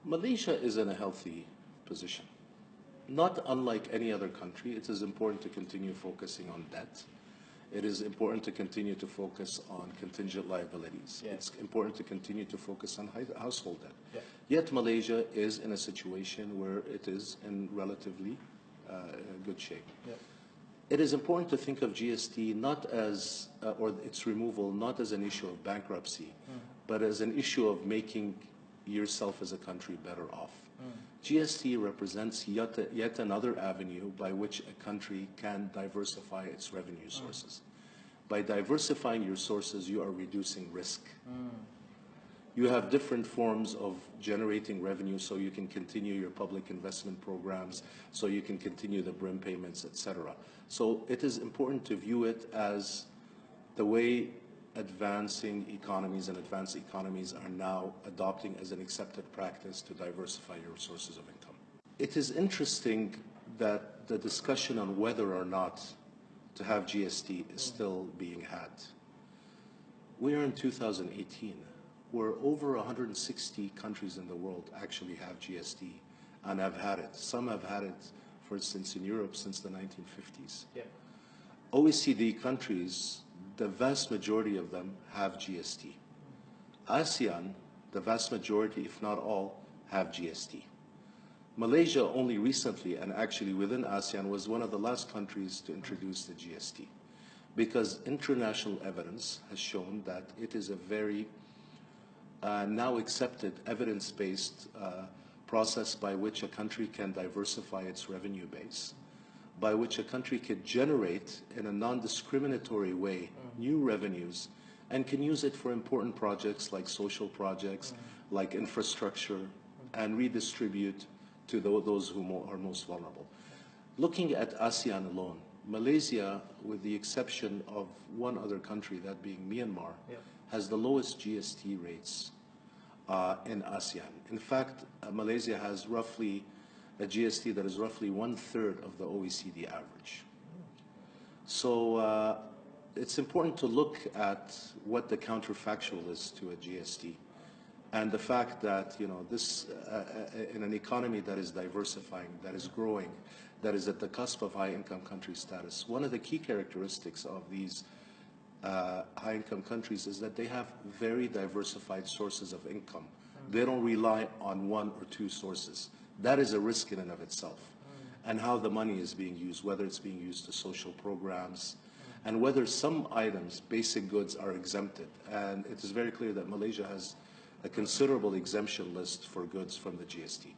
Malaysia is in a healthy position. Not unlike any other country, it is important to continue focusing on debt. It is important to continue to focus on contingent liabilities. Yeah. It's important to continue to focus on household debt. Yeah. Yet Malaysia is in a situation where it is in relatively good shape. Yeah. It is important to think of GST not as, or its removal, not as an issue of bankruptcy, but as an issue of making yourself as a country better off. GST represents yet another avenue by which a country can diversify its revenue sources. By diversifying your sources, you are reducing risk. You have different forms of generating revenue so you can continue your public investment programs, so you can continue the BRIM payments, etc. So it is important to view it as the way advancing economies and advanced economies are now adopting as an accepted practice to diversify your sources of income. It is interesting that the discussion on whether or not to have GST is still being had. We are in 2018, where over 160 countries in the world actually have GST and have had it. Some have had it, for instance, in Europe since the 1950s. Yeah. OECD countries, the vast majority of them have GST. ASEAN, the vast majority, if not all, have GST. Malaysia only recently, and actually within ASEAN, was one of the last countries to introduce the GST, because international evidence has shown that it is a very now accepted evidence-based process by which a country can diversify its revenue base, by which a country could generate in a non-discriminatory way new revenues and can use it for important projects like social projects, like infrastructure, and redistribute to those who are most vulnerable. Looking at ASEAN alone, Malaysia, with the exception of one other country, that being Myanmar, has the lowest GST rates in ASEAN. In fact, Malaysia has roughly a GST that is roughly 1/3 of the OECD average. So it's important to look at what the counterfactual is to a GST, and the fact that, you know, this in an economy that is diversifying, that is growing, that is at the cusp of high-income country status, one of the key characteristics of these high-income countries is that they have very diversified sources of income. They don't rely on one or two sources. That is a risk in and of itself. And how the money is being used, whether it's being used to social programs, and whether some items, basic goods, are exempted. And it is very clear that Malaysia has a considerable exemption list for goods from the GST.